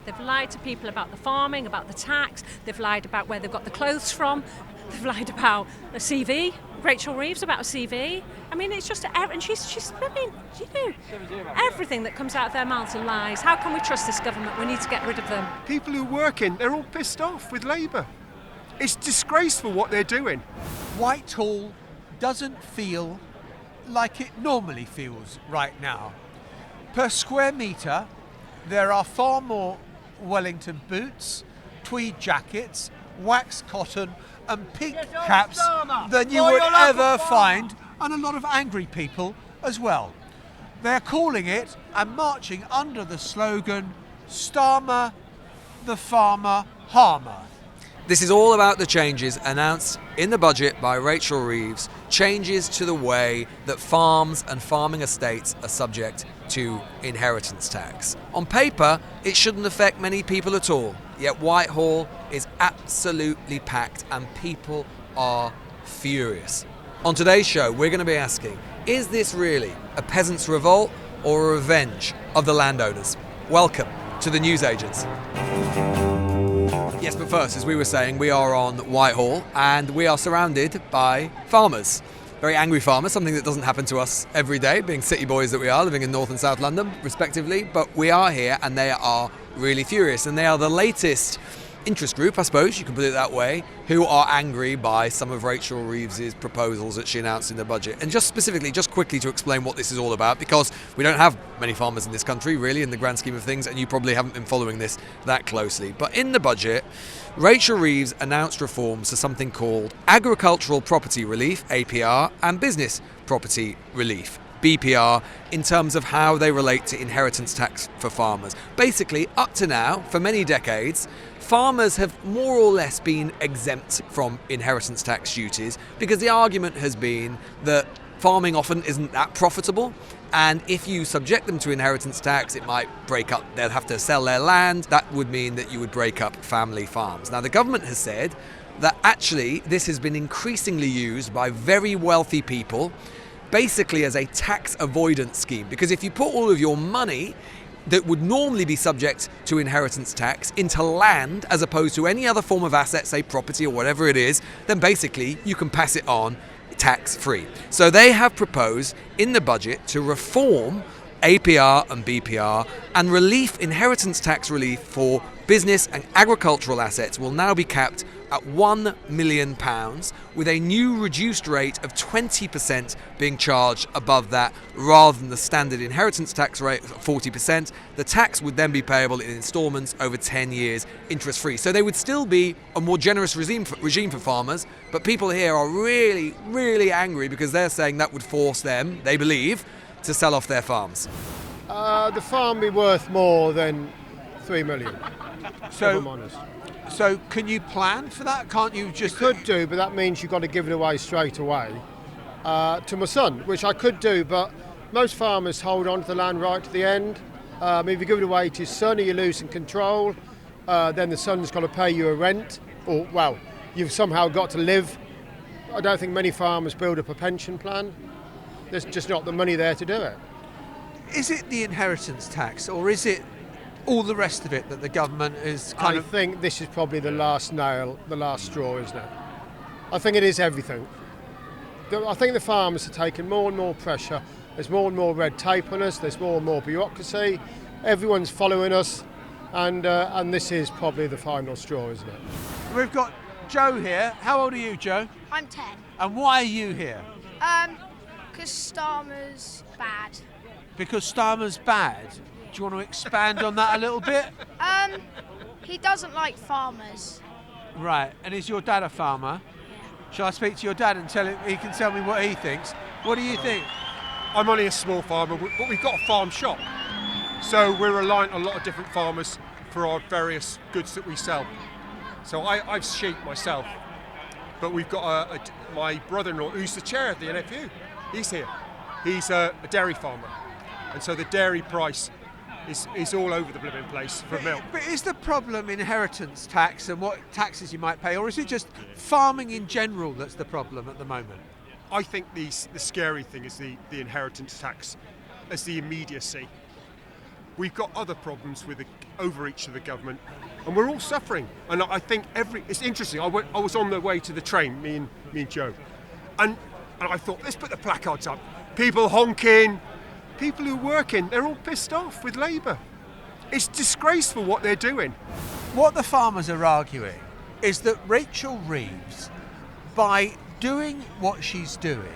They've lied to people about the farming, about the tax. They've lied about where they've got the clothes from. They've lied about a CV. Rachel Reeves about a CV. I mean, it's just, and she's I mean, everything that comes out of their mouths are lies. How can we trust this government? We need to get rid of them. People who work in, they're all pissed off with Labour. It's disgraceful what they're doing. Whitehall doesn't feel like it normally feels right now. Per square metre, there are far more Wellington boots, tweed jackets, waxed cotton and pink caps than you would ever find, and a lot of angry people as well. They're calling it and marching under the slogan, Starmer Farmer Harmer. This is all about the changes announced in the budget by Rachel Reeves, changes to the way that farms and farming estates are subject to inheritance tax. On paper, it shouldn't affect many people at all, yet Whitehall is absolutely packed and people are furious. On today's show, we're going to be asking, is this really a peasants' revolt or a revenge of the landowners? Welcome to the newsagents. Yes, but first, as we were saying, we are on Whitehall and we are surrounded by farmers. Very angry farmers, something that doesn't happen to us every day, being city boys that we are, living in North and South London, respectively. But we are here and they are really furious. And they are the latest interest group, I suppose you can put it that way, who are angry by some of Rachel Reeves's proposals that she announced in the budget. And just quickly to explain what this is all about, because we don't have many farmers in this country, really, in the grand scheme of things, and you probably haven't been following this that closely. But in the budget, Rachel Reeves announced reforms to something called Agricultural Property Relief, APR, and Business Property Relief, BPR, in terms of how they relate to inheritance tax for farmers. Basically, up to now, for many decades, farmers have more or less been exempt from inheritance tax duties because the argument has been that farming often isn't that profitable, and if you subject them to inheritance tax, it might break up, they'll have to sell their land. That would mean that you would break up family farms. Now, the government has said that actually this has been increasingly used by very wealthy people, basically as a tax avoidance scheme, because if you put all of your money that would normally be subject to inheritance tax into land as opposed to any other form of asset, say property or whatever it is, then basically you can pass it on tax-free. So they have proposed in the budget to reform APR and BPR, and inheritance tax relief for business and agricultural assets will now be capped at £1 million, with a new reduced rate of 20% being charged above that rather than the standard inheritance tax rate of 40%. The tax would then be payable in instalments over 10 years, interest-free. So they would still be a more generous regime for farmers, but people here are really, really angry because they're saying that would force them, they believe, to sell off their farms. The farm be worth more than 3 million. So, if I'm honest. So can you plan for that? Can't you just... You could do, but that means you've got to give it away straight away to my son, which I could do, but most farmers hold on to the land right to the end. If you give it away to your son or you're losing control, then the son's got to pay you a rent, or, well, you've somehow got to live. I don't think many farmers build up a pension plan. There's just not the money there to do it. Is it the inheritance tax, or is it all the rest of it that the government is I think this is probably the last nail, the last straw, isn't it? I think it is everything. I think the farmers are taking more and more pressure. There's more and more red tape on us. There's more and more bureaucracy. Everyone's following us, and this is probably the final straw, isn't it? We've got Joe here. How old are you, Joe? I'm 10. And why are you here? Because Starmer's bad. Because Starmer's bad? Do you want to expand on that a little bit? He doesn't like farmers. Right, and is your dad a farmer? Yeah. Shall I speak to your dad and he can tell me what he thinks? What do you think? I'm only a small farmer, but we've got a farm shop. So we're reliant on a lot of different farmers for our various goods that we sell. So I've sheep myself, but we've got my brother-in-law, who's the chair of the NFU. He's here. He's a dairy farmer. And so the dairy price is all over the blooming place for milk. But is the problem inheritance tax and what taxes you might pay, or is it just farming in general that's the problem at the moment? I think the scary thing is the inheritance tax, as the immediacy. We've got other problems with the overreach of the government, and we're all suffering. And I think it's interesting. I was on the way to the train, me and Joe, and I thought, let's put the placards up. People honking, people who are working, they're all pissed off with Labour. It's disgraceful what they're doing. What the farmers are arguing is that Rachel Reeves, by doing what she's doing,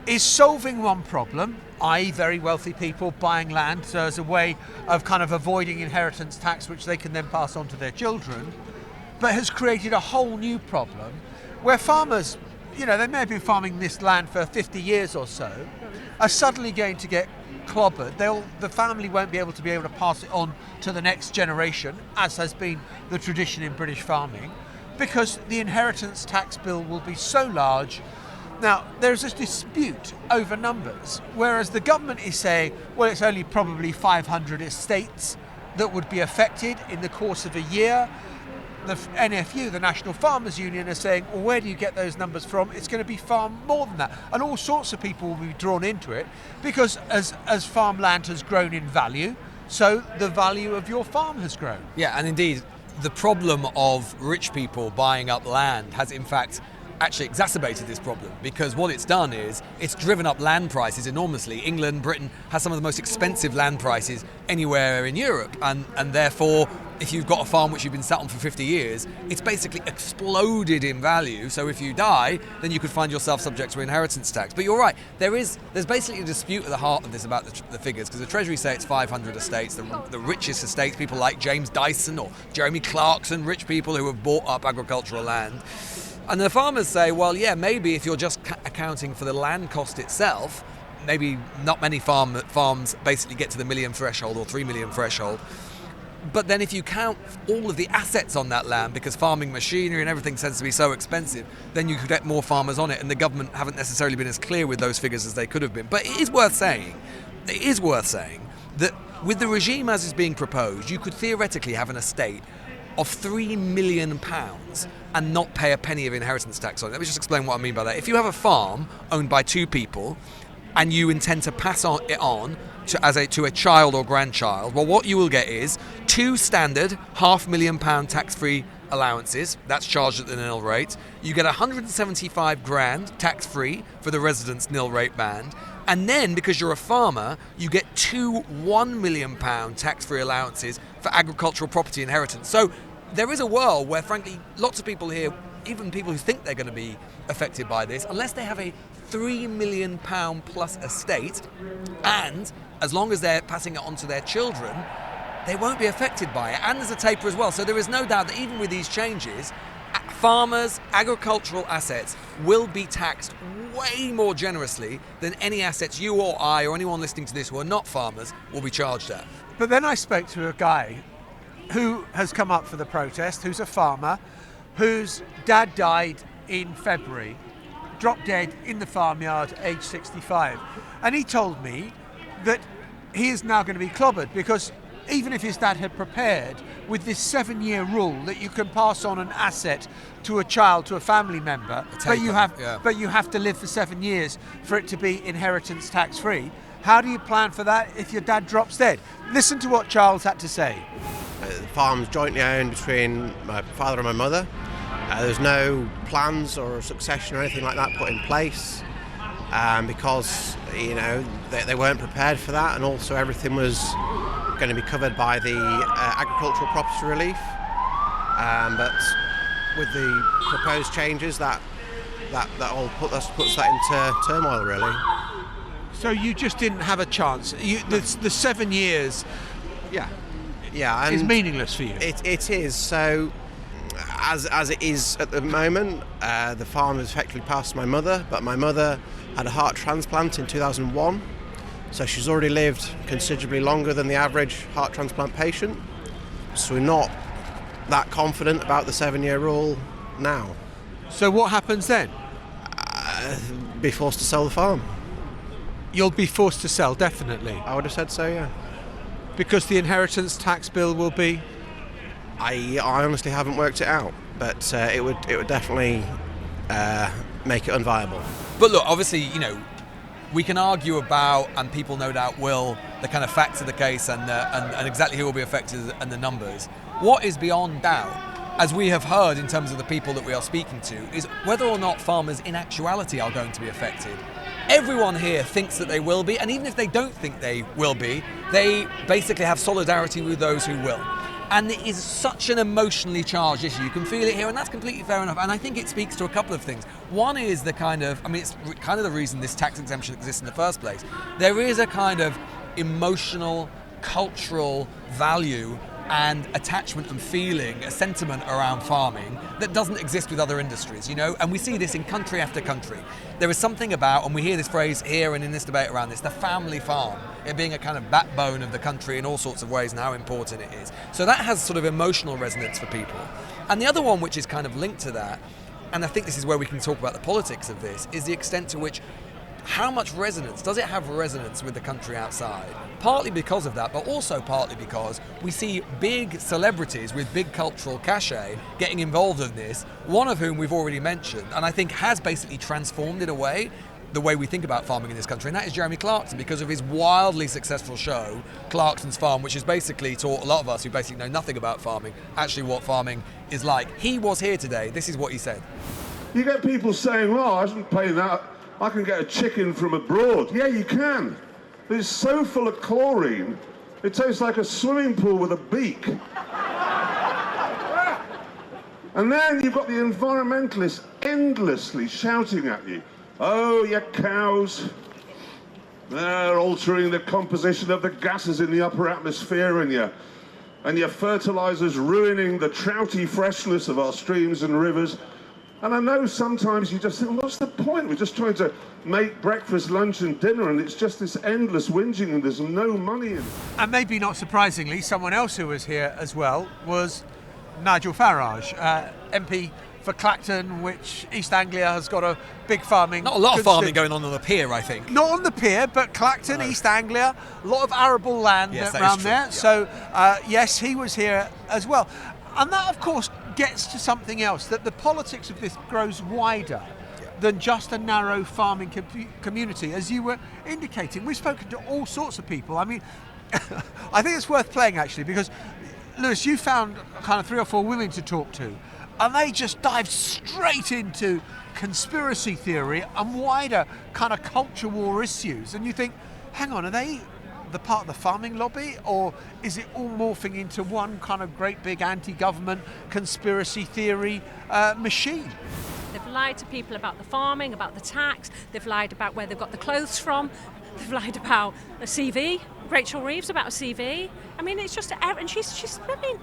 is solving one problem, i.e. very wealthy people buying land, so as a way of kind of avoiding inheritance tax, which they can then pass on to their children, but has created a whole new problem where farmers, they may have been farming this land for 50 years or so, are suddenly going to get clobbered. The family won't be able to pass it on to the next generation, as has been the tradition in British farming, because the inheritance tax bill will be so large. Now, there's a dispute over numbers, whereas the government is saying, well, it's only probably 500 estates that would be affected in the course of a year. The NFU, the National Farmers Union, are saying, well, where do you get those numbers from? It's going to be far more than that. And all sorts of people will be drawn into it because as farmland has grown in value, so the value of your farm has grown. Yeah, and indeed, the problem of rich people buying up land has in fact actually exacerbated this problem, because what it's done is it's driven up land prices enormously. England, Britain has some of the most expensive land prices anywhere in Europe, and therefore if you've got a farm which you've been sat on for 50 years, it's basically exploded in value. So if you die, then you could find yourself subject to inheritance tax. But you're right, there's basically a dispute at the heart of this about the figures, because the Treasury say it's 500 estates, the richest estates, people like James Dyson or Jeremy Clarkson, rich people who have bought up agricultural land. And the farmers say, well, yeah, maybe if you're just accounting for the land cost itself, maybe not many farms basically get to the million threshold or 3 million threshold. But then if you count all of the assets on that land, because farming machinery and everything tends to be so expensive, then you could get more farmers on it, and the government haven't necessarily been as clear with those figures as they could have been. But it is worth saying that with the regime as is being proposed, you could theoretically have an estate of £3 million and not pay a penny of inheritance tax on it. Let me just explain what I mean by that. If you have a farm owned by two people and you intend to pass it on to a child or grandchild, well, what you will get is two standard £500,000 tax-free allowances. That's charged at the nil rate. You get 175 grand tax-free for the residence nil rate band. And then, because you're a farmer, you get two £1 million tax-free allowances for agricultural property inheritance. So there is a world where, frankly, lots of people here, even people who think they're going to be affected by this, unless they have a £3 million plus estate, and as long as they're passing it on to their children, they won't be affected by it. And there's a taper as well. So there is no doubt that even with these changes, farmers' agricultural assets will be taxed way more generously than any assets you or I or anyone listening to this who are not farmers will be charged at. But then I spoke to a guy who has come up for the protest, who's a farmer, whose dad died in February, dropped dead in the farmyard, age 65. And he told me that he is now going to be clobbered because even if his dad had prepared with this 7-year rule that you can pass on an asset to a child, to a family member, but you have to live for 7 years for it to be inheritance tax free. How do you plan for that if your dad drops dead? Listen to what Charles had to say. The farm's jointly owned between my father and my mother. There's no plans or succession or anything like that put in place because they weren't prepared for that, and also everything was going to be covered by the agricultural property relief. But with the proposed changes, that all puts that into turmoil, really. So you just didn't have a chance. The 7 years, and is meaningless for you. It is. So as it is at the moment, the farm has effectively passed my mother, but my mother had a heart transplant in 2001. So she's already lived considerably longer than the average heart transplant patient. So we're not that confident about the 7-year rule now. So what happens then? Be forced to sell the farm. You'll be forced to sell, definitely. I would have said so, yeah. Because the inheritance tax bill will be? I honestly haven't worked it out, but it would definitely make it unviable. But look, obviously, We can argue about, and people no doubt will, the kind of facts of the case and exactly who will be affected and the numbers. What is beyond doubt, as we have heard in terms of the people that we are speaking to, is whether or not farmers in actuality are going to be affected. Everyone here thinks that they will be, and even if they don't think they will be, they basically have solidarity with those who will. And it is such an emotionally charged issue. You can feel it here, and that's completely fair enough. And I think it speaks to a couple of things. One is the kind of, it's kind of the reason this tax exemption exists in the first place. There is a kind of emotional, cultural value and attachment and feeling, a sentiment around farming that doesn't exist with other industries, and we see this in country after country. There is something about, and we hear this phrase here and in this debate around this, the family farm, it being a kind of backbone of the country in all sorts of ways and how important it is. So that has sort of emotional resonance for people. And the other one, which is kind of linked to that, and I think this is where we can talk about the politics of this, is the extent to which how much resonance, does it have resonance with the country outside? Partly because of that, but also partly because we see big celebrities with big cultural cachet getting involved in this, one of whom we've already mentioned, and I think has basically transformed in a way the way we think about farming in this country, and that is Jeremy Clarkson, because of his wildly successful show, Clarkson's Farm, which has basically taught a lot of us who basically know nothing about farming, actually what farming is like. He was here today. This is what he said. You get people saying, well, I shouldn't pay that. I can get a chicken from abroad. Yeah, you can. It's so full of chlorine, it tastes like a swimming pool with a beak. And then you've got the environmentalists endlessly shouting at you, oh, your cows, they're altering the composition of the gases in the upper atmosphere, and your fertilizers ruining the trouty freshness of our streams and rivers. And I know sometimes you just think, what's the point? We're just trying to make breakfast, lunch and dinner, and it's just this endless whinging and there's no money in it. And maybe not surprisingly, someone else who was here as well was Nigel Farage, MP for Clacton, which East Anglia has got a big farming... Not a lot of farming going on the pier, I think. Not on the pier, but Clacton, East Anglia, a lot of arable land around there. Yeah. So, yes, he was here as well. And that, of course, gets to something else, that the politics of this grows wider than just a narrow farming community, as you were indicating. We've spoken to all sorts of people. I mean, I think it's worth playing, actually, because, Lewis, you found kind of 3 or 4 women to talk to, and they just dived straight into conspiracy theory and wider kind of culture war issues. And you think, hang on, are they the part of the farming lobby, or is it all morphing into one kind of great big anti-government conspiracy theory machine? They've lied to people about the farming, about the tax. They've lied about where they've got the clothes from. They've lied about a CV. Rachel Reeves about a CV. I mean, it's just, and she's. I mean,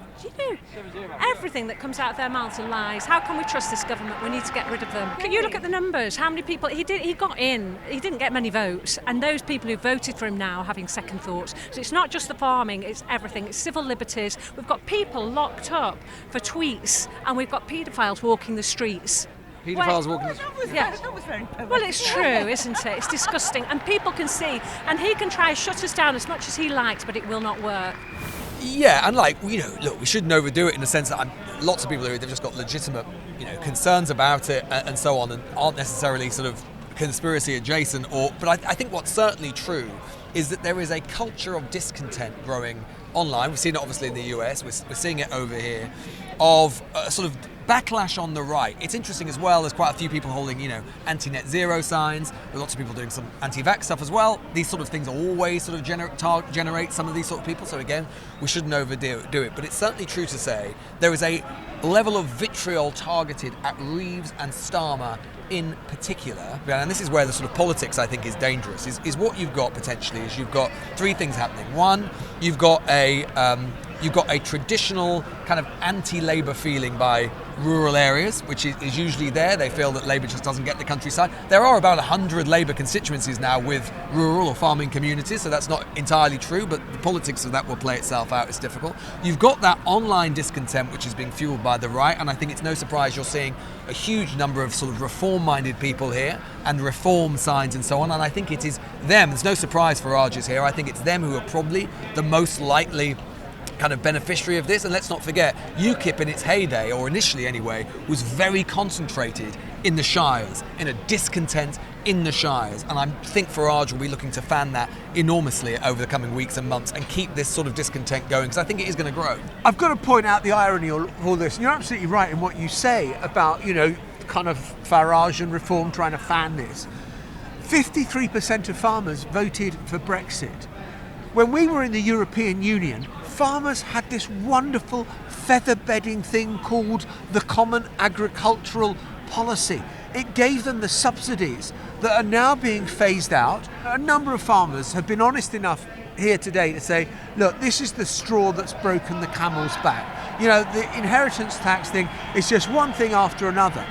everything that comes out of their mouths are lies. How can we trust this government? We need to get rid of them. Can you look at the numbers? How many people he got in? He didn't get many votes, and those people who voted for him now are having second thoughts. So it's not just the farming; it's everything. It's civil liberties. We've got people locked up for tweets, and we've got paedophiles walking the streets. Paedophiles walking the streets. Yeah. That was very poetic. Well, it's true, isn't it? It's disgusting, and people can see, and he can try to shut us down as much as he likes, but it will not work. Yeah, and look, we shouldn't overdo it in the sense that lots of people they've just got legitimate, concerns about it and so on, and aren't necessarily sort of conspiracy adjacent. But I think what's certainly true is that there is a culture of discontent growing online. We've seen it obviously in the US. We're seeing it over here, of sort of backlash on the right. It's interesting as well, there's quite a few people holding, anti-net zero signs. There are lots of people doing some anti-vax stuff as well. These sort of things always sort of generate some of these sort of people. So again, we shouldn't overdo it. But it's certainly true to say there is a level of vitriol targeted at Reeves and Starmer in particular, and this is where the sort of politics I think is dangerous, is what you've got potentially is you've got 3 things happening. One, you've got a traditional kind of anti-Labour feeling by rural areas, which is usually there. They feel that Labour just doesn't get the countryside. There are about 100 Labour constituencies now with rural or farming communities, so that's not entirely true, but the politics of that will play itself out. It's difficult. You've got that online discontent, which is being fueled by the right, and I think it's no surprise you're seeing a huge number of sort of reform-minded people here and reform signs and so on, and I think it is them. There's no surprise Farage is here. I think it's them who are probably the most likely kind of beneficiary of this. And let's not forget, UKIP in its heyday, or initially anyway, was very concentrated in the shires, in a discontent, in the shires, and I think Farage will be looking to fan that enormously over the coming weeks and months and keep this sort of discontent going, because I think it is going to grow. I've got to point out the irony of all this. You're absolutely right in what you say about, kind of Farage and Reform trying to fan this. 53% of farmers voted for Brexit. When we were in the European Union, farmers had this wonderful feather bedding thing called the Common Agricultural Policy. It gave them the subsidies that are now being phased out. A number of farmers have been honest enough here today to say, look, this is the straw that's broken the camel's back. The inheritance tax thing is just one thing after another.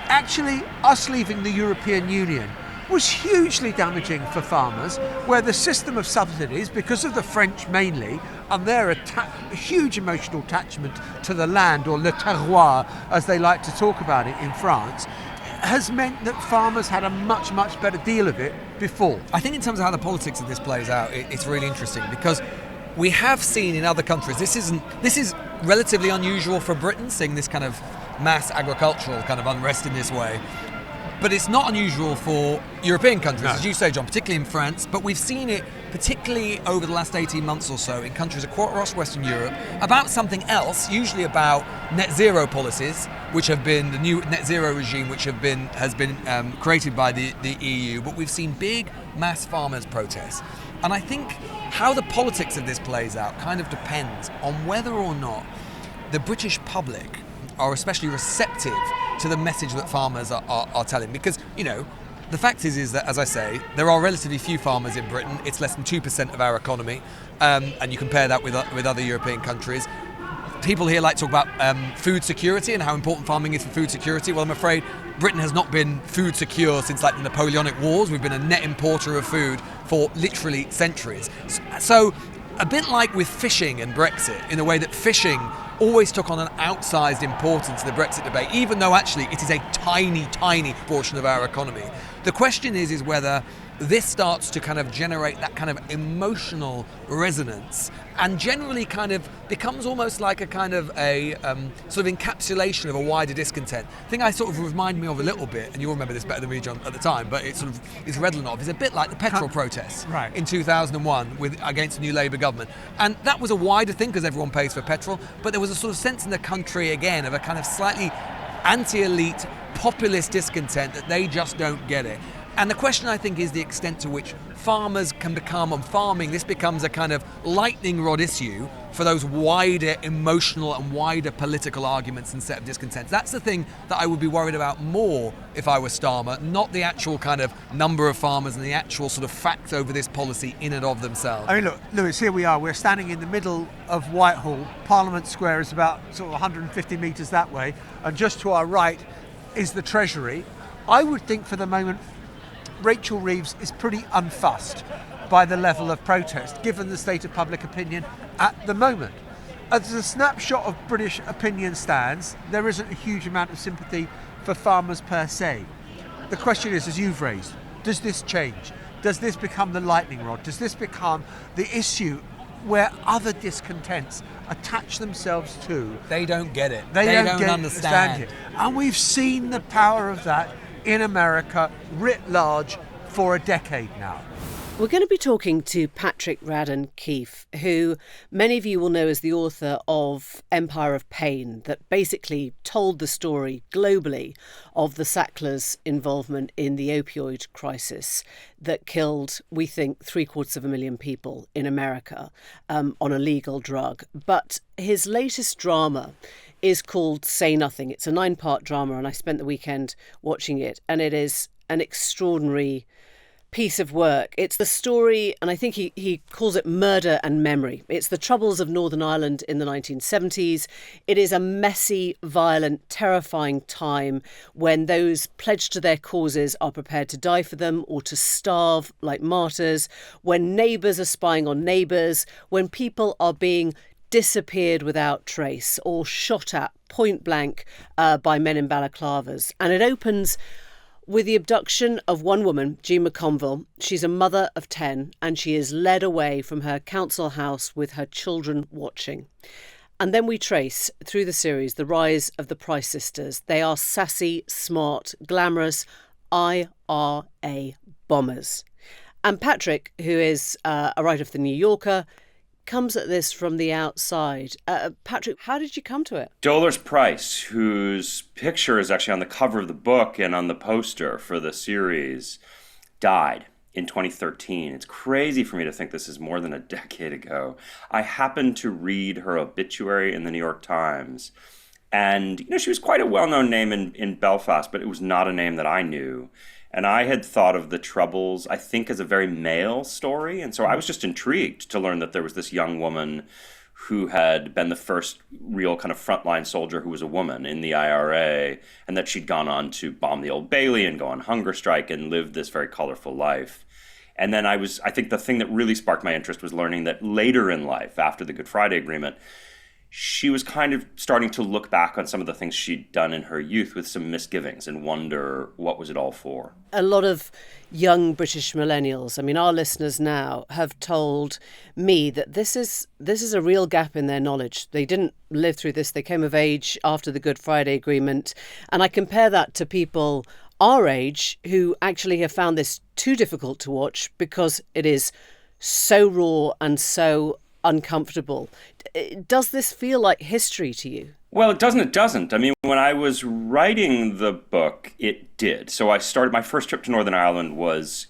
Actually, us leaving the European Union was hugely damaging for farmers, where the system of subsidies, because of the French mainly, and their huge emotional attachment to the land, or le terroir, as they like to talk about it in France, has meant that farmers had a much, much better deal of it before. I think in terms of how the politics of this plays out, it's really interesting, because we have seen in other countries, this is relatively unusual for Britain, seeing this kind of mass agricultural kind of unrest in this way. But it's not unusual for European countries, as you say, John, particularly in France. But we've seen it, particularly over the last 18 months or so, in countries across Western Europe, about something else, usually about net zero policies, which have been the new net zero regime, which has been created by the EU. But we've seen big mass farmers' protests. And I think how the politics of this plays out kind of depends on whether or not the British public are especially receptive to the message that farmers are telling. Because, the fact is that, as I say, there are relatively few farmers in Britain. It's less than 2% of our economy, and you compare that with other European countries. People here like to talk about food security and how important farming is for food security. Well, I'm afraid Britain has not been food secure since the Napoleonic Wars. We've been a net importer of food for literally centuries. So, a bit like with fishing and Brexit, in the way that fishing always took on an outsized importance in the Brexit debate, even though actually it is a tiny, tiny portion of our economy. The question is whether this starts to kind of generate that kind of emotional resonance and generally kind of becomes almost like a kind of a sort of encapsulation of a wider discontent. The thing I sort of remind me of a little bit, and you'll remember this better than me, John, at the time, but it sort of is redolent of, is a bit like the petrol protests in 2001 against the new Labour government. And that was a wider thing because everyone pays for petrol, but there was a sort of sense in the country again of a kind of slightly anti-elite populist discontent that they just don't get it. And the question, I think, is the extent to which farmers can become, on farming, this becomes a kind of lightning rod issue for those wider emotional and wider political arguments and set of discontents. That's the thing that I would be worried about more if I were Starmer, not the actual kind of number of farmers and the actual sort of facts over this policy in and of themselves. I mean, look, Lewis, here we are. We're standing in the middle of Whitehall. Parliament Square is about sort of 150 metres that way, and just to our right is the Treasury. I would think for the moment Rachel Reeves is pretty unfussed by the level of protest, given the state of public opinion at the moment. As a snapshot of British opinion stands, there isn't a huge amount of sympathy for farmers per se. The question is, as you've raised, does this change? Does this become the lightning rod? Does this become the issue where other discontents attach themselves to? They don't get it. They don't understand it. And we've seen the power of that in America writ large for a decade now. We're going to be talking to Patrick Radden Keefe, who many of you will know as the author of Empire of Pain, that basically told the story globally of the Sacklers' involvement in the opioid crisis that killed, we think, 750,000 people in America on a legal drug. But his latest drama is called Say Nothing. It's a 9-part drama, and I spent the weekend watching it, and it is an extraordinary piece of work. It's the story, and I think he calls it murder and memory. It's the troubles of Northern Ireland in the 1970s. It is a messy, violent, terrifying time when those pledged to their causes are prepared to die for them or to starve like martyrs, when neighbours are spying on neighbours, when people are being disappeared without trace or shot at point blank by men in balaclavas. And it opens with the abduction of one woman, Jean McConville. She's a mother of 10 and she is led away from her council house with her children watching. And then we trace through the series the rise of the Price sisters. They are sassy, smart, glamorous, IRA bombers. And Patrick, who is a writer for The New Yorker, comes at this from the outside. Patrick, how did you come to it? Dolores Price, whose picture is actually on the cover of the book and on the poster for the series, died in 2013. It's crazy for me to think this is more than a decade ago. I happened to read her obituary in the New York Times. And, she was quite a well-known name in Belfast, but it was not a name that I knew. And I had thought of the Troubles, I think, as a very male story. And so I was just intrigued to learn that there was this young woman who had been the first real kind of frontline soldier who was a woman in the IRA, and that she'd gone on to bomb the Old Bailey and go on hunger strike and live this very colorful life. And then I think the thing that really sparked my interest was learning that later in life, after the Good Friday Agreement, she was kind of starting to look back on some of the things she'd done in her youth with some misgivings and wonder, what was it all for? A lot of young British millennials, our listeners now, have told me that this is a real gap in their knowledge. They didn't live through this. They came of age after the Good Friday Agreement. And I compare that to people our age who actually have found this too difficult to watch because it is so raw and so uncomfortable. Does this feel like history to you? Well, it doesn't. When I was writing the book, it did. So I started, my first trip to Northern Ireland was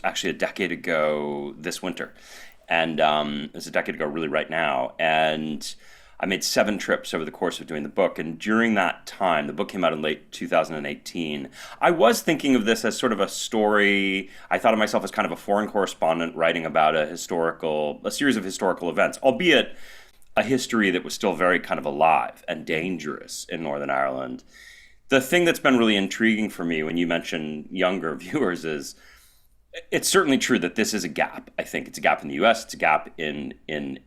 actually a decade ago this winter. And it's a decade ago really right now. And I made 7 trips over the course of doing the book. And during that time, the book came out in late 2018, I was thinking of this as sort of a story. I thought of myself as kind of a foreign correspondent writing about a series of historical events, albeit a history that was still very kind of alive and dangerous in Northern Ireland. The thing that's been really intriguing for me when you mention younger viewers is it's certainly true that this is a gap. I think it's a gap in the US, it's a gap in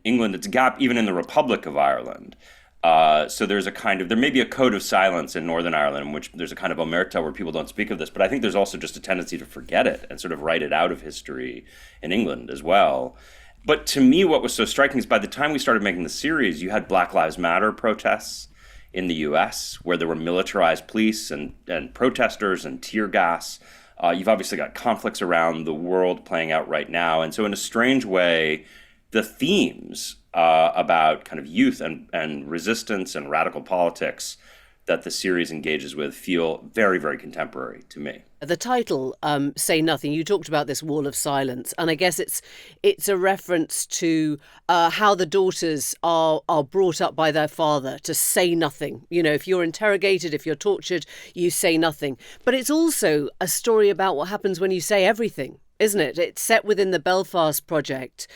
England, it's a gap even in the Republic of Ireland. So there may be a code of silence in Northern Ireland in which there's a kind of omerta where people don't speak of this, but I think there's also just a tendency to forget it and sort of write it out of history in England as well. But to me, what was so striking is by the time we started making the series, you had Black Lives Matter protests in the US where there were militarized police and protesters and tear gas. You've obviously got conflicts around the world playing out right now. And so in a strange way, the themes about kind of youth and resistance and radical politics that the series engages with feel very, very contemporary to me. The title, Say Nothing, you talked about this wall of silence, and I guess it's a reference to how the daughters are brought up by their father to say nothing. If you're interrogated, if you're tortured, you say nothing. But it's also a story about what happens when you say everything, isn't it? It's set within the Belfast Project,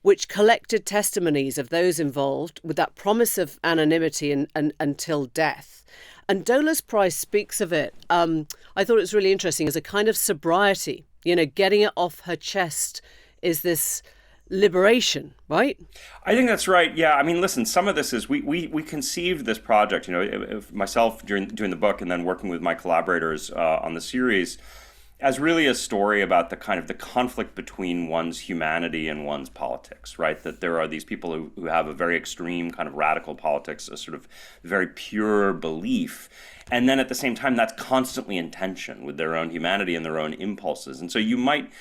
which collected testimonies of those involved with that promise of anonymity and until death. And Dolores Price speaks of it. I thought it was really interesting as a kind of sobriety. Getting it off her chest is this liberation, right? I think that's right. Yeah. Listen, some of this is we conceived this project, myself doing the book and then working with my collaborators on the series as really a story about the conflict between one's humanity and one's politics, right? That there are these people who have a very extreme kind of radical politics, a sort of very pure belief. And then at the same time, that's constantly in tension with their own humanity and their own impulses. And so you might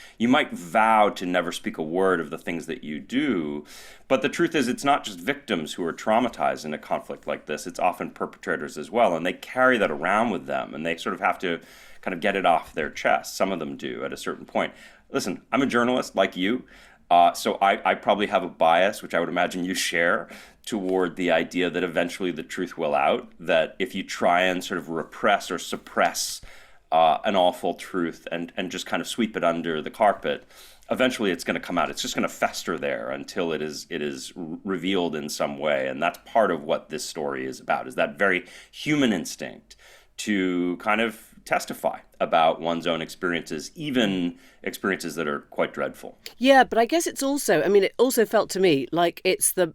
vow to never speak a word of the things that you do. But the truth is, it's not just victims who are traumatized in a conflict like this. It's often perpetrators as well. And they carry that around with them. And they sort of have to kind of get it off their chest. Some of them do at a certain point. Listen, I'm a journalist like you. So I probably have a bias, which I would imagine you share, toward the idea that eventually the truth will out, that if you try and sort of repress or suppress an awful truth and just kind of sweep it under the carpet, eventually it's going to come out. It's just going to fester there until it is revealed in some way. And that's part of what this story is about, is that very human instinct to kind of testify about one's own experiences, even experiences that are quite dreadful. Yeah, but I guess it's also, it also felt to me like it's the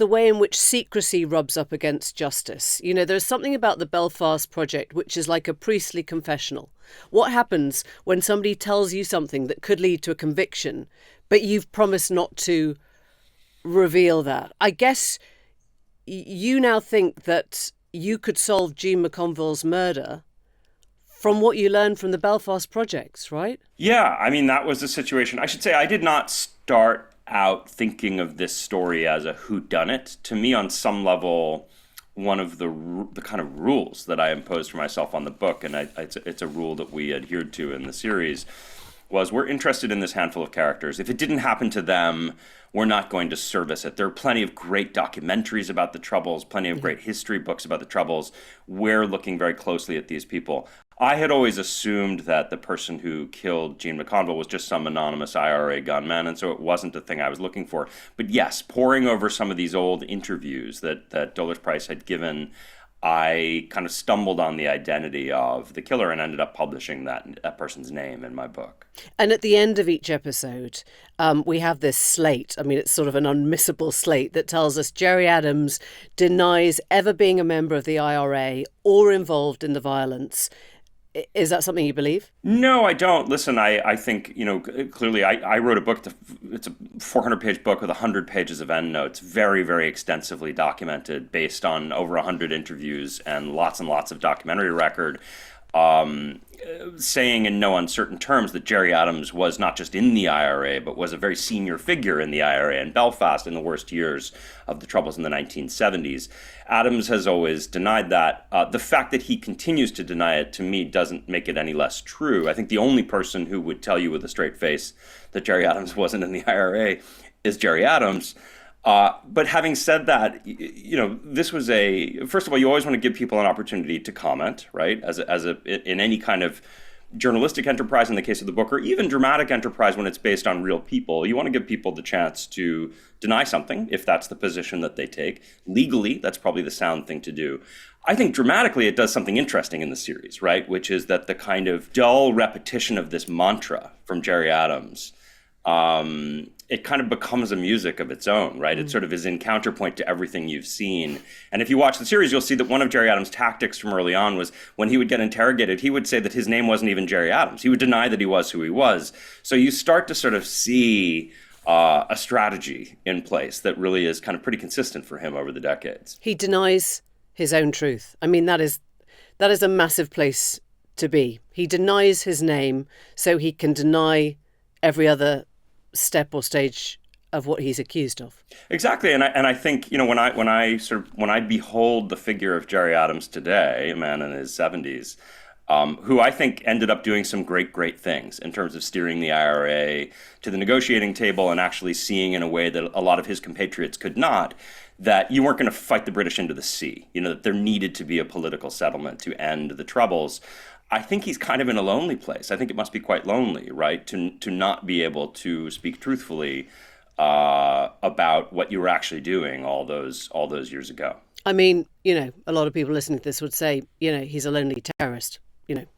way in which secrecy rubs up against justice. There's something about the Belfast Project which is like a priestly confessional. What happens when somebody tells you something that could lead to a conviction, but you've promised not to reveal that? I guess you now think that you could solve Jean McConville's murder from what you learned from the Belfast projects, right? Yeah, I mean, that was the situation. I should say I did not start out thinking of this story as a whodunit. To me, on some level, one of the kind of rules that I imposed for myself on the book, and it's a rule that we adhered to in the series, was we're interested in this handful of characters. If it didn't happen to them, we're not going to service it. There are plenty of great documentaries about the Troubles, plenty of great history books about the Troubles. We're looking very closely at these people. I had always assumed that the person who killed Jean McConville was just some anonymous IRA gunman, and so it wasn't the thing I was looking for. But yes, poring over some of these old interviews that Dulles Price had given, I kind of stumbled on the identity of the killer and ended up publishing that person's name in my book. And at the end of each episode, we have this slate. I mean, it's sort of an unmissable slate that tells us Gerry Adams denies ever being a member of the IRA or involved in the violence. Is that something you believe? No, I don't. Listen, I think, clearly I wrote a book, it's a 400-page book with 100 pages of endnotes, very, very extensively documented based on over 100 interviews and lots of documentary record, saying in no uncertain terms that Gerry Adams was not just in the IRA, but was a very senior figure in the IRA in Belfast in the worst years of the Troubles in the 1970s. Adams has always denied that. The fact that he continues to deny it, to me, doesn't make it any less true. I think the only person who would tell you with a straight face that Gerry Adams wasn't in the IRA is Gerry Adams. But having said that, this was first of all, you always want to give people an opportunity to comment, right? In any kind of journalistic enterprise, in the case of the book, or even dramatic enterprise when it's based on real people, you want to give people the chance to deny something if that's the position that they take. Legally, that's probably the sound thing to do. I think dramatically it does something interesting in the series, right? Which is that the kind of dull repetition of this mantra from Gerry Adams, it kind of becomes a music of its own, right? It sort of is in counterpoint to everything you've seen. And if you watch the series, you'll see that one of Gerry Adams' tactics from early on was when he would get interrogated, he would say that his name wasn't even Gerry Adams. He would deny that he was who he was. So you start to sort of see a strategy in place that really is kind of pretty consistent for him over the decades. He denies his own truth. I mean, that is a massive place to be. He denies his name so he can deny every other step or stage of what he's accused of. Exactly, and I think when I behold the figure of Gerry Adams today, a man in his 70s, who I think ended up doing some great things in terms of steering the IRA to the negotiating table and actually seeing in a way that a lot of his compatriots could not, that you weren't going to fight the British into the sea. That there needed to be a political settlement to end the Troubles. I think he's kind of in a lonely place. I think it must be quite lonely, right, to not be able to speak truthfully about what you were actually doing all those years ago. I mean, a lot of people listening to this would say, he's a lonely terrorist.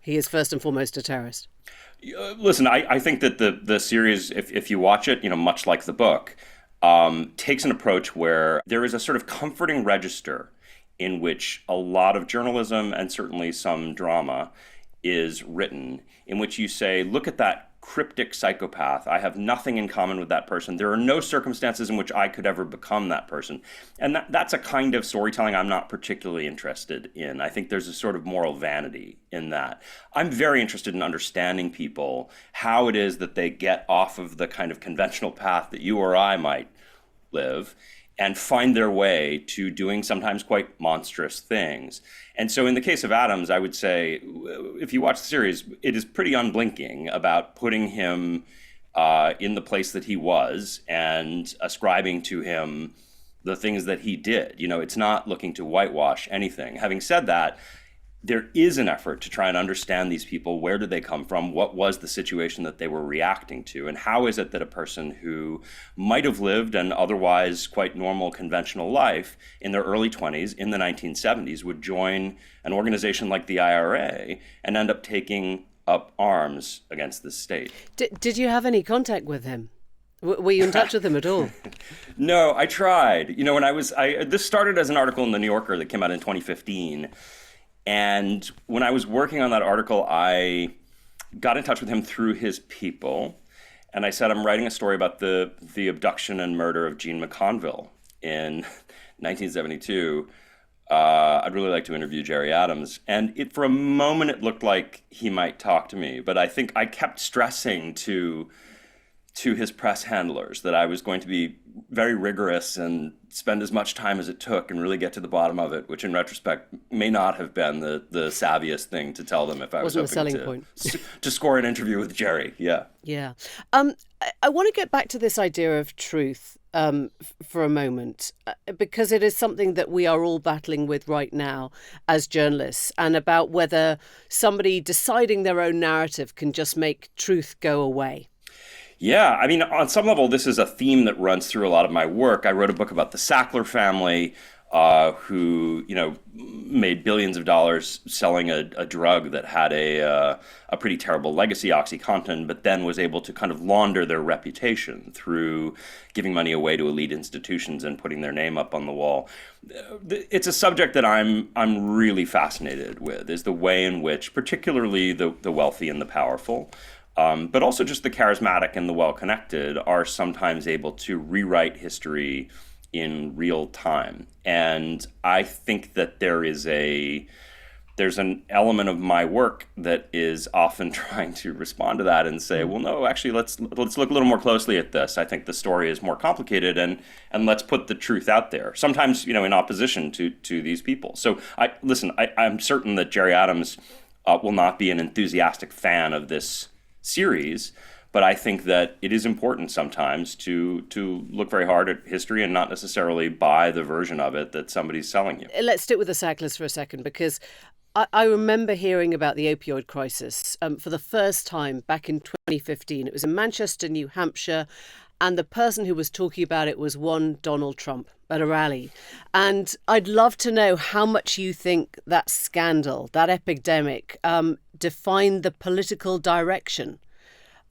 He is first and foremost a terrorist. Listen, I think that the series, if you watch it, much like the book, takes an approach where there is a sort of comforting register in which a lot of journalism and certainly some drama is written, in which you say, look at that cryptic psychopath. I have nothing in common with that person. There are no circumstances in which I could ever become that person. And that's a kind of storytelling I'm not particularly interested in. I think there's a sort of moral vanity in that. I'm very interested in understanding people, how it is that they get off of the kind of conventional path that you or I might live, and find their way to doing sometimes quite monstrous things. And so in the case of Adams, I would say, if you watch the series, it is pretty unblinking about putting him in the place that he was and ascribing to him the things that he did. It's not looking to whitewash anything. Having said that, there is an effort to try and understand these people. Where did they come from? What was the situation that they were reacting to? And how is it that a person who might have lived an otherwise quite normal, conventional life in their early 20s in the 1970s would join an organization like the IRA and end up taking up arms against the state? Did you have any contact with him? Were you in touch with him at all? No, I tried. This started as an article in the New Yorker that came out in 2015. And when I was working on that article, I got in touch with him through his people. And I said, I'm writing a story about the abduction and murder of Jean McConville in 1972. I'd really like to interview Jerry Adams. And for a moment, it looked like he might talk to me. But I think I kept stressing to his press handlers that I was going to be very rigorous and spend as much time as it took and really get to the bottom of it, which in retrospect may not have been the savviest thing to tell them if I was hoping to score an interview with Jerry. Yeah. Yeah. I want to get back to this idea of truth for a moment, because it is something that we are all battling with right now as journalists, and about whether somebody deciding their own narrative can just make truth go away. Yeah, I mean, on some level, this is a theme that runs through a lot of my work. I wrote a book about the Sackler family, who, made billions of dollars selling a drug that had a pretty terrible legacy, OxyContin, but then was able to kind of launder their reputation through giving money away to elite institutions and putting their name up on the wall. It's a subject that I'm really fascinated with, is the way in which, particularly the wealthy and the powerful, but also just the charismatic and the well-connected, are sometimes able to rewrite history in real time. And I think that there's an element of my work that is often trying to respond to that and say, well, no, actually, let's look a little more closely at this. I think the story is more complicated, and let's put the truth out there, sometimes, in opposition to these people. So I'm certain that Jerry Adams will not be an enthusiastic fan of this series, but I think that it is important sometimes to look very hard at history and not necessarily buy the version of it that somebody's selling you. Let's stick with the Sacklers for a second, because I remember hearing about the opioid crisis for the first time back in 2015. It was in Manchester, New Hampshire, and the person who was talking about it was one Donald Trump at a rally. And I'd love to know how much you think that scandal, that epidemic, defined the political direction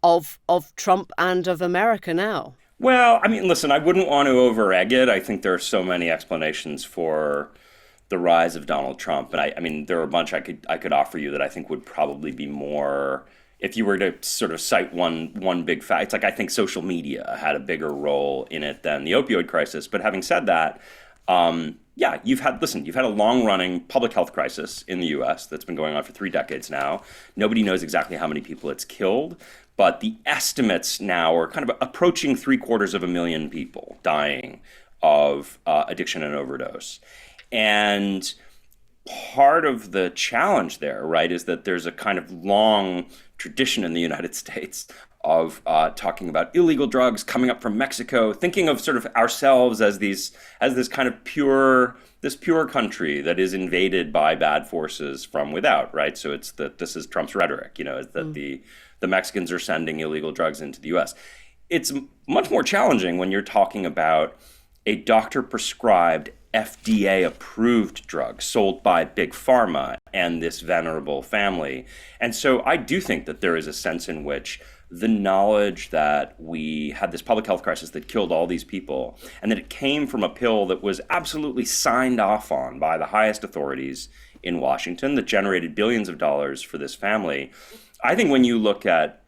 of Trump and of America now. Well, I mean, listen, I wouldn't want to over-egg it. I think there are so many explanations for the rise of Donald Trump. And I mean, there are a bunch I could offer you that I think would probably be more, if you were to sort of cite one big fact. It's like, I think social media had a bigger role in it than the opioid crisis. But having said that, you've had a long-running public health crisis in the U.S. that's been going on for 3 decades now. Nobody knows exactly how many people it's killed, but the estimates now are kind of approaching 750,000 people dying of addiction and overdose. And part of the challenge there, right, is that there's a kind of long tradition in the United States of talking about illegal drugs coming up from Mexico, thinking of sort of ourselves as this kind of pure country that is invaded by bad forces from without, right? So it's that this is Trump's rhetoric, is that the Mexicans are sending illegal drugs into the U.S. It's much more challenging when you're talking about a doctor-prescribed, FDA-approved drug sold by Big Pharma and this venerable family. And so I do think that there is a sense in which the knowledge that we had this public health crisis that killed all these people, and that it came from a pill that was absolutely signed off on by the highest authorities in Washington, that generated billions of dollars for this family. I think when you look at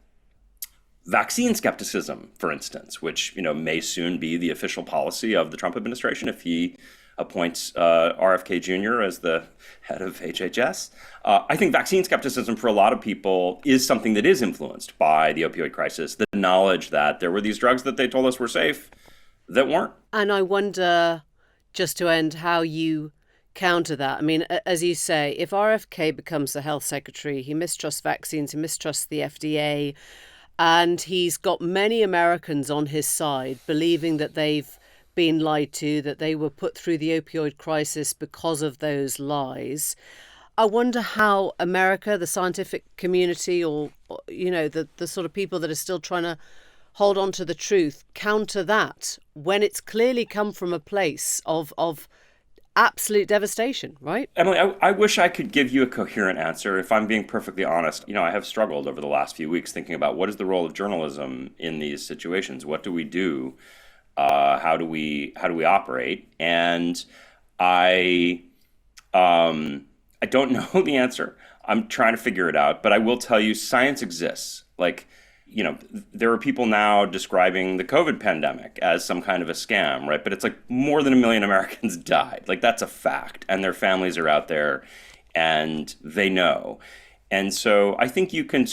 vaccine skepticism, for instance, which may soon be the official policy of the Trump administration if he appoints RFK Jr. as the head of HHS. I think vaccine skepticism for a lot of people is something that is influenced by the opioid crisis, the knowledge that there were these drugs that they told us were safe that weren't. And I wonder, just to end, how you counter that. I mean, as you say, if RFK becomes the health secretary, he mistrusts vaccines, he mistrusts the FDA, and he's got many Americans on his side believing that they've been lied to, that they were put through the opioid crisis because of those lies. I wonder how America, the scientific community, or the sort of people that are still trying to hold on to the truth, counter that when it's clearly come from a place of absolute devastation, right? Emily, I wish I could give you a coherent answer. If I'm being perfectly honest, I have struggled over the last few weeks thinking about what is the role of journalism in these situations. What do we do? How do we operate? And I don't know the answer. I'm trying to figure it out, but I will tell you, science exists. Like, there are people now describing the COVID pandemic as some kind of a scam, right? But it's like more than 1 million Americans died. Like, that's a fact. And their families are out there and they know. And so I think you can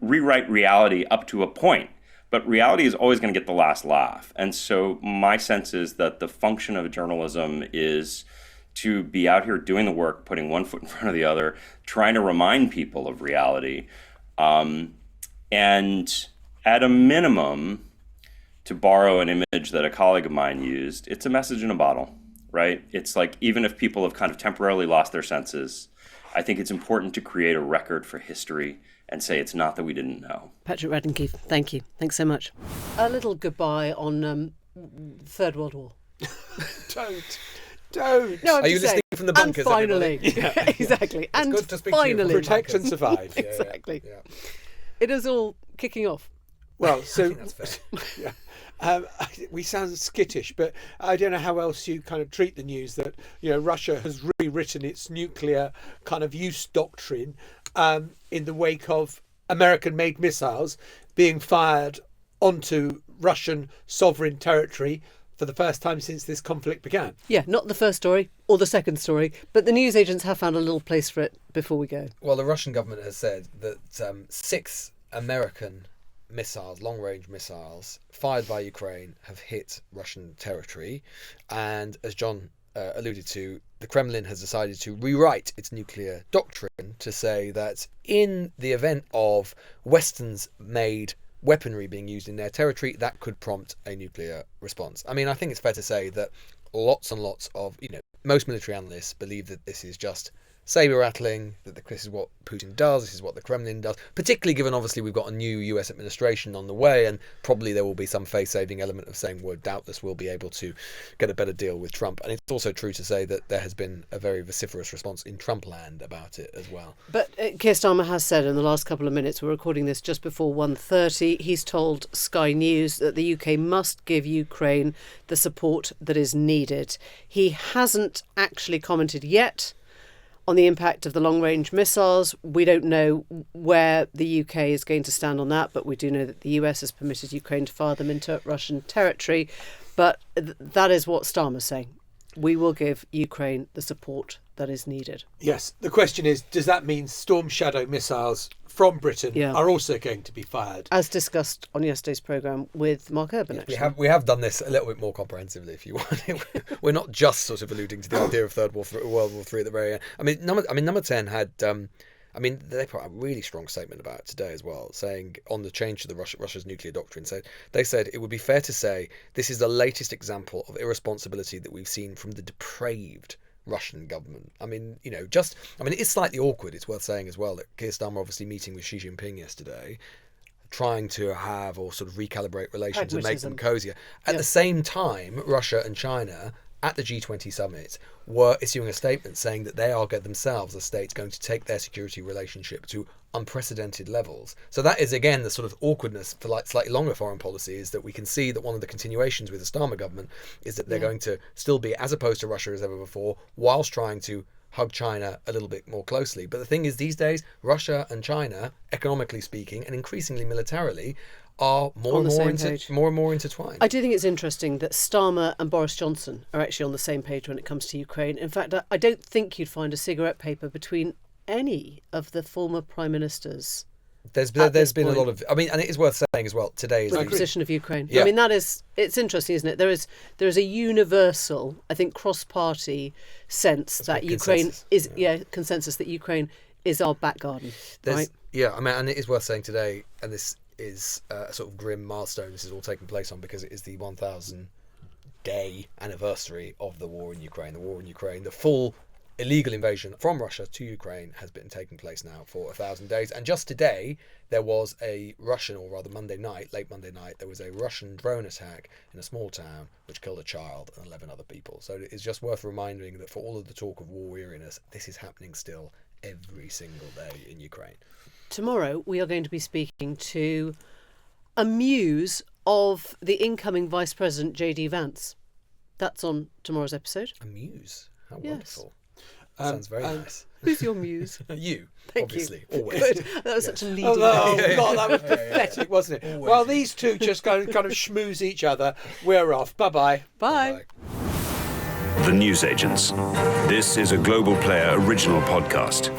rewrite reality up to a point, but reality is always going to get the last laugh. And so my sense is that the function of journalism is to be out here doing the work, putting one foot in front of the other, trying to remind people of reality. And at a minimum, to borrow an image that a colleague of mine used, it's a message in a bottle, right? It's like, even if people have kind of temporarily lost their senses, I think it's important to create a record for history and say it's not that we didn't know. Patrick Radden Keefe, thank you. Thanks so much. A little goodbye on Third World War. Don't. No, I'm Are you just saying, listening from the bunkers? And finally, It's exactly. And good to speak to you. finally, Protect and survive. exactly. Yeah. It is all kicking off. Well, so That's fair. yeah. We sound skittish, but I don't know how else you kind of treat the news that Russia has rewritten its nuclear kind of use doctrine in the wake of American-made missiles being fired onto Russian sovereign territory for the first time since this conflict began. Yeah, not the first story or the second story, but the news agents have found a little place for it before we go. Well, the Russian government has said that 6 American missiles, long-range missiles, fired by Ukraine have hit Russian territory. And as John alluded to, the Kremlin has decided to rewrite its nuclear doctrine to say that in the event of Western-made weaponry being used in their territory, that could prompt a nuclear response. I mean, I think it's fair to say that lots and lots of, most military analysts believe that this is just saber rattling, that this is what Putin does, this is what the Kremlin does, particularly given obviously we've got a new US administration on the way, and probably there will be some face-saving element of saying, well, doubtless we'll be able to get a better deal with Trump. And it's also true to say that there has been a very vociferous response in Trump land about it as well. But Keir Starmer has said in the last couple of minutes, we're recording this just before 1:30, he's told Sky News that the UK must give Ukraine the support that is needed. He hasn't actually commented yet on the impact of the long-range missiles. We don't know where the UK is going to stand on that, but we do know that the US has permitted Ukraine to fire them into Russian territory. But that is what Starmer's saying. We will give Ukraine the support that is needed. Yes. The question is, does that mean Storm Shadow missiles from Britain are also going to be fired? As discussed on yesterday's programme with Mark Urban, actually. We have done this a little bit more comprehensively, if you want. We're not just sort of alluding to the idea of World War III at the very end. Number 10 had... they put a really strong statement about it today as well, saying on the change to the Russia's nuclear doctrine. So they said it would be fair to say this is the latest example of irresponsibility that we've seen from the depraved Russian government. It is slightly awkward, it's worth saying as well, that Keir Starmer obviously meeting with Xi Jinping yesterday, trying to have or sort of recalibrate relations and make them cozier. At the same time, Russia and China at the G20 summit were issuing a statement saying that they are themselves, the states, going to take their security relationship to unprecedented levels. So that is, again, the sort of awkwardness for slightly longer foreign policy, is that we can see that one of the continuations with the Starmer government is that they're going to still be as opposed to Russia as ever before, whilst trying to hug China a little bit more closely. But the thing is, these days, Russia and China, economically speaking, and increasingly militarily, are more and more intertwined. I do think it's interesting that Starmer and Boris Johnson are actually on the same page when it comes to Ukraine. In fact, I don't think you'd find a cigarette paper between any of the former prime ministers. There's been a lot of... and it is worth saying as well, today is... the position of Ukraine. Yeah. It's interesting, isn't it? There is a universal, I think, cross-party sense that Ukraine is... consensus that Ukraine is our back garden, right? Yeah, and it is worth saying today, and this is a sort of grim milestone this is all taking place on, because it is the 1,000 day anniversary of the war in Ukraine. The full illegal invasion from Russia to Ukraine has been taking place now for 1,000 days. And just today, there was a Russian, or rather late Monday night, there was a Russian drone attack in a small town which killed a child and 11 other people. So it's just worth reminding that for all of the talk of war weariness, this is happening still every single day in Ukraine. Tomorrow, we are going to be speaking to a muse of the incoming Vice President, J.D. Vance. That's on tomorrow's episode. A muse? How wonderful. Sounds very nice. Who's your muse? You, Thank obviously, you. always. Good. That was such a leading. Oh, God, that was pathetic, wasn't it? Always. Well, these two just kind of schmooze each other. We're off. Bye-bye. Bye. The Newsagents. This is a Global Player original podcast.